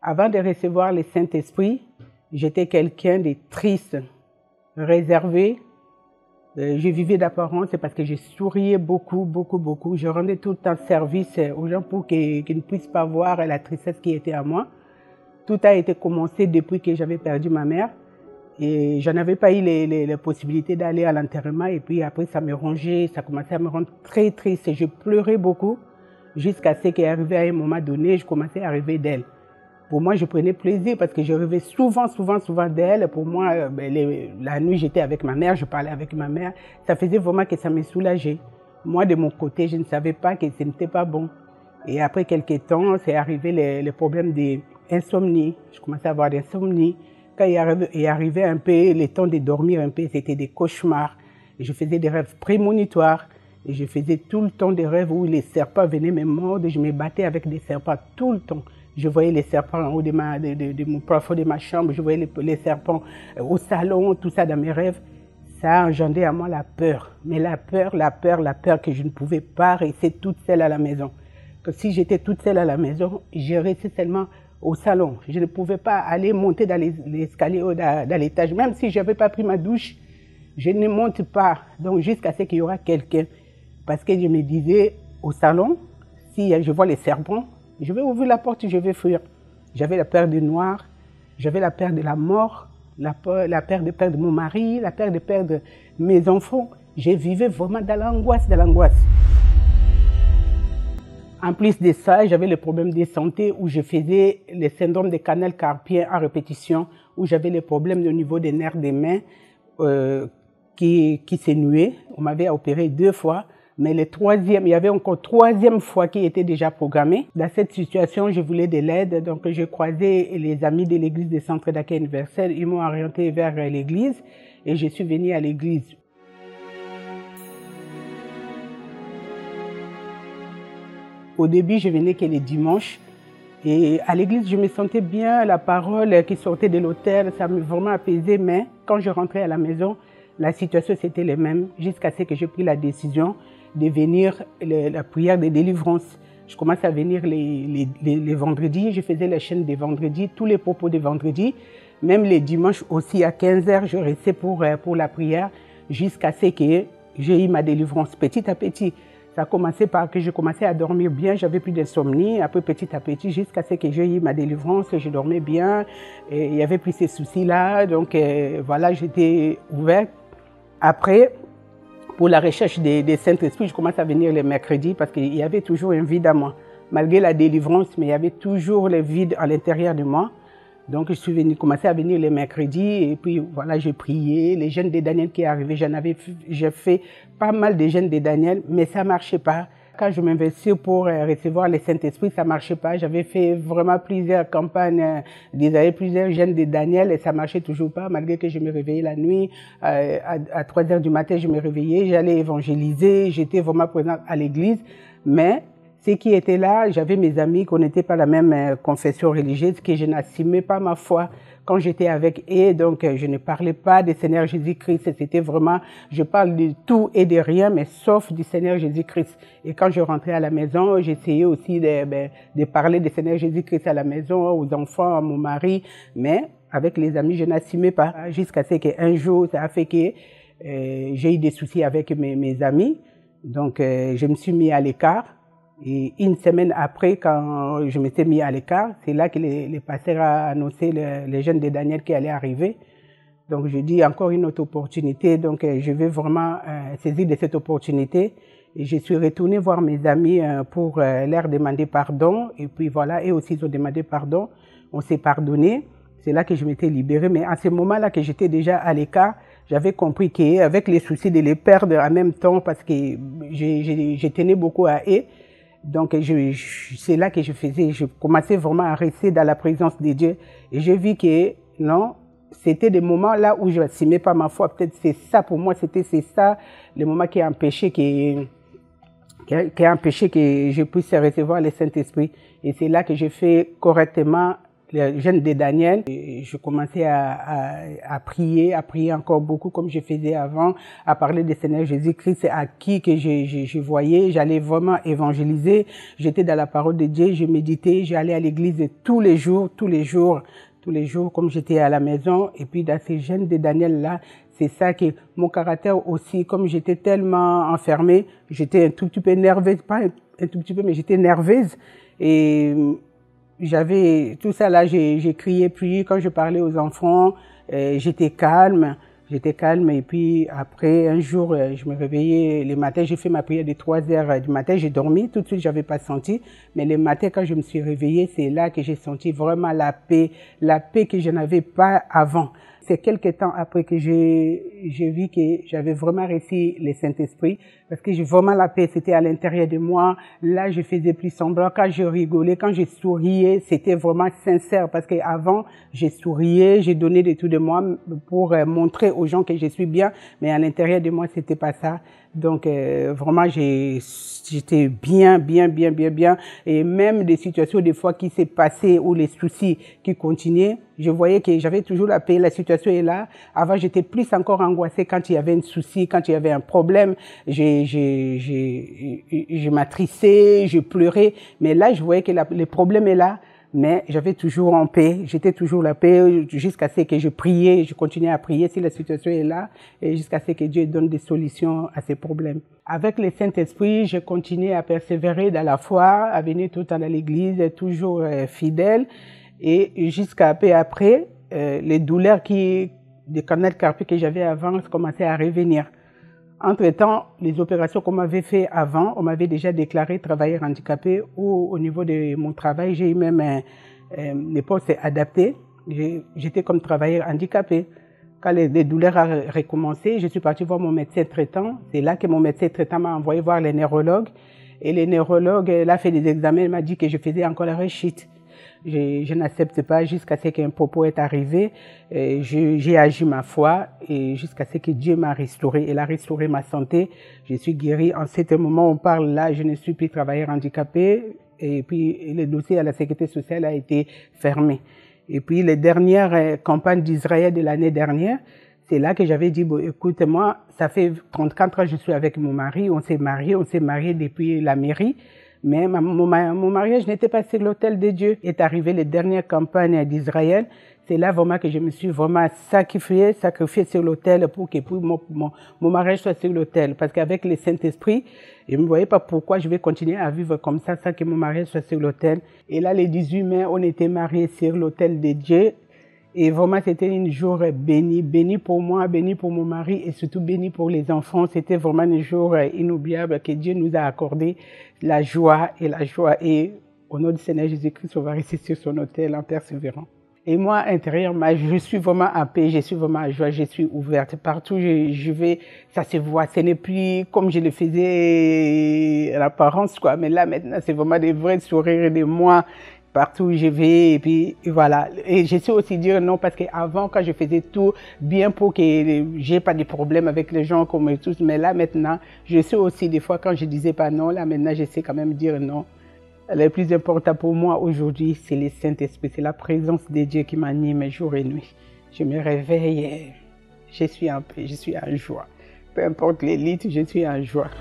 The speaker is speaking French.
Avant de recevoir le Saint-Esprit, j'étais quelqu'un de triste, réservé. Je vivais d'apparence parce que je souriais beaucoup. Je rendais tout le temps service aux gens pour qu'ils ne puissent pas voir la tristesse qui était à moi. Tout a été commencé depuis que j'avais perdu ma mère. Et je n'avais pas eu les possibilités d'aller à l'enterrement. Et puis après, ça me rongeait, ça commençait à me rendre très triste. Je pleurais beaucoup jusqu'à ce qu'arrivé à un moment donné, je commençais à rêver d'elle. Pour moi, je prenais plaisir parce que je rêvais souvent d'elle. Pour moi, la nuit, j'étais avec ma mère, je parlais avec ma mère. Ça faisait vraiment que ça me soulageait. Moi, de mon côté, je ne savais pas que ce n'était pas bon. Et après quelques temps, c'est arrivé le problème d'insomnie. Je commençais à avoir de l'insomnie. Quand il arrivait un peu le temps de dormir un peu, c'était des cauchemars. Et je faisais des rêves prémonitoires. Et je faisais tout le temps des rêves où les serpents venaient me mordre. Je me battais avec des serpents tout le temps. Je voyais les serpents en haut de mon plafond de ma chambre. Je voyais les serpents au salon, tout ça dans mes rêves. Ça a engendré à moi la peur. Mais la peur que je ne pouvais pas rester toute seule à la maison. Que si j'étais toute seule à la maison, je restais seulement au salon. Je ne pouvais pas aller monter dans l'escalier ou dans l'étage. Même si je n'avais pas pris ma douche, je ne monte pas. Donc jusqu'à ce qu'il y aura quelqu'un. Parce que je me disais, au salon, si je vois les serpents, je vais ouvrir la porte et je vais fuir. J'avais la peur du noir, j'avais la peur de la mort, la peur de perdre mon mari, la peur de perdre mes enfants. Je vivais vraiment dans l'angoisse, En plus de ça, j'avais le problème de santé où je faisais le syndrome de canal carpien à répétition, où j'avais les problèmes au niveau des nerfs des mains qui se nouaient. On m'avait opéré 2 fois. Mais il y avait encore 3e fois qui était déjà programmé. Dans cette situation, je voulais de l'aide. Donc, j'ai croisé les amis de l'église des Centres d'accueil universel. Ils m'ont orienté vers l'église et je suis venue à l'église. Au début, je venais que les dimanches. Et à l'église, je me sentais bien. La parole qui sortait de l'autel, ça m'a vraiment apaisé. Mais quand je rentrais à la maison, la situation c'était la même jusqu'à ce que j'ai pris la décision de venir la prière de délivrance. Je commençais à venir les vendredis, je faisais la chaîne des vendredis, tous les propos des vendredis, même les dimanches aussi à 15h, je restais pour la prière jusqu'à ce que j'ai eu ma délivrance petit à petit. Ça a commencé par que je commençais à dormir bien, j'avais plus d'insomnie, après petit à petit jusqu'à ce que j'ai eu ma délivrance, je dormais bien, et il n'y avait plus ces soucis-là, donc voilà, j'étais ouverte. Après, pour la recherche des Saint-Esprit, je commence à venir les mercredis parce qu'il y avait toujours un vide à moi. Malgré la délivrance, mais il y avait toujours le vide à l'intérieur de moi. Donc, je suis commencé à venir les mercredis et puis voilà, j'ai prié. Les jeûnes de Daniel qui est arrivé, j'ai fait pas mal de jeûnes de Daniel, mais ça ne marchait pas. Quand je m'investis pour recevoir le Saint-Esprit, ça ne marchait pas. J'avais fait vraiment plusieurs campagnes, plusieurs jeûnes de Daniel et ça ne marchait toujours pas, malgré que je me réveillais la nuit. À 3h du matin, je me réveillais, j'allais évangéliser, j'étais vraiment présente à l'église. Mais ce qui était là, j'avais mes amis qui n'étaient pas la même confession religieuse, que je n'assumais pas ma foi quand j'étais avec eux, donc je ne parlais pas du Seigneur Jésus-Christ, c'était vraiment, je parle de tout et de rien, mais sauf du Seigneur Jésus-Christ. Et quand je rentrais à la maison, j'essayais aussi de parler du Seigneur Jésus-Christ à la maison, aux enfants, à mon mari, mais avec les amis, je n'assumais pas, jusqu'à ce qu'un jour, ça a fait que j'ai eu des soucis avec mes amis, donc je me suis mis à l'écart. Et une semaine après, quand je m'étais mis à l'écart, c'est là que le pasteur a annoncé les jeunes de Daniel qui allaient arriver. Donc je dis encore une autre opportunité, donc je vais vraiment saisir de cette opportunité. Et je suis retournée voir mes amis pour leur demander pardon. Et puis voilà, eux aussi ils ont demandé pardon. On s'est pardonné. C'est là que je m'étais libérée. Mais à ce moment-là que j'étais déjà à l'écart, j'avais compris qu'avec les soucis de les perdre en même temps, parce que je tenais beaucoup à eux, donc c'est là que je commençais vraiment à rester dans la présence de Dieu. Et je vis que non, c'était des moments là où je n'assumais pas ma foi. Peut-être c'est ça pour moi, c'est ça le moment qui a empêché que je puisse recevoir le Saint-Esprit. Et c'est là que j'ai fait correctement le jeûne de Daniel. Et je commençais à prier encore beaucoup comme je faisais avant, à parler du Seigneur Jésus-Christ à qui que je voyais. J'allais vraiment évangéliser. J'étais dans la parole de Dieu, je méditais, j'allais à l'église tous les jours, comme j'étais à la maison. Et puis dans ces jeûnes de Daniel-là, c'est ça que mon caractère aussi, comme j'étais tellement enfermée, j'étais un tout petit peu nerveuse, pas un tout petit peu, mais j'étais nerveuse. Et j'avais tout ça là, j'ai crié, puis quand je parlais aux enfants, j'étais calme et puis après un jour, je me réveillais le matin, j'ai fait ma prière de 3 heures du matin, j'ai dormi, tout de suite j'avais pas senti, mais le matin quand je me suis réveillée, c'est là que j'ai senti vraiment la paix que je n'avais pas avant. C'est quelques temps après que j'ai vu que j'avais vraiment reçu le Saint-Esprit, parce que j'ai vraiment la paix, c'était à l'intérieur de moi. Là, je faisais plus semblant. Quand je rigolais, quand je souriais, c'était vraiment sincère, parce qu'avant, je souriais, j'ai donné de tout de moi pour montrer aux gens que je suis bien, mais à l'intérieur de moi, c'était pas ça. Donc, vraiment, j'étais bien. Et même des situations, des fois, qui s'est passé ou les soucis qui continuaient, je voyais que j'avais toujours la paix, la situation est là. Avant, j'étais plus encore angoissée quand il y avait un souci, quand il y avait un problème. Je m'attrissais, je pleurais. Mais là, je voyais que le problème est là. Mais j'avais toujours en paix, j'étais toujours la paix jusqu'à ce que je priais, je continuais à prier si la situation est là et jusqu'à ce que Dieu donne des solutions à ces problèmes. Avec le Saint-Esprit, je continuais à persévérer dans la foi, à venir tout le temps à l'église, toujours fidèle et jusqu'à peu après, les douleurs des canaux carpiens que j'avais avant commençaient à revenir. Entre-temps, les opérations qu'on m'avait fait avant, on m'avait déjà déclaré travailleur handicapé ou au niveau de mon travail, j'ai eu même des postes adaptés. J'étais comme travailleur handicapé. Quand les douleurs ont recommencé, je suis partie voir mon médecin traitant. C'est là que mon médecin traitant m'a envoyé voir les neurologues. Et les neurologues, il a fait des examens, il m'a dit que je faisais encore la rechute. Je n'accepte pas jusqu'à ce qu'un propos est arrivé. J'ai agi ma foi et jusqu'à ce que Dieu m'a restauré. Il a restauré ma santé. Je suis guérie. En ce moment où on parle là, je ne suis plus travailleur handicapé. Et puis, le dossier à la sécurité sociale a été fermé. Et puis, les dernières campagnes d'Israël de l'année dernière, c'est là que j'avais dit, bon, écoute, moi, ça fait 34 ans que je suis avec mon mari. On s'est marié depuis la mairie. Mais mon mariage n'était pas sur l'autel de Dieu. Est arrivé les dernières campagnes d'Israël. C'est là vraiment que je me suis vraiment sacrifié sur l'autel pour que mon mariage soit sur l'autel. Parce qu'avec le Saint-Esprit, je ne me voyais pas pourquoi je vais continuer à vivre comme ça sans que mon mariage soit sur l'autel. Et là, le 18 mai, on était mariés sur l'autel de Dieu. Et vraiment, c'était un jour béni pour moi, béni pour mon mari et surtout béni pour les enfants. C'était vraiment un jour inoubliable que Dieu nous a accordé la joie. Et au nom du Seigneur Jésus-Christ, on va rester sur son autel en persévérant. Et moi, intérieurement, je suis vraiment en paix, je suis vraiment en joie, je suis ouverte. Partout où je vais, ça se voit. Ce n'est plus comme je le faisais à l'apparence, quoi. Mais là, maintenant, c'est vraiment des vrais sourires de moi. Partout où je vais, et puis voilà. Et je sais aussi dire non, parce qu'avant, quand je faisais tout bien pour que j'ai pas de problème avec les gens comme tous, mais là maintenant, je sais aussi des fois quand je disais pas non, là maintenant je sais quand même dire non. Le plus important pour moi aujourd'hui, c'est le Saint-Esprit, c'est la présence de Dieu qui m'anime jour et nuit. Je me réveille, je suis en paix, je suis en joie. Peu importe les litres, je suis en joie.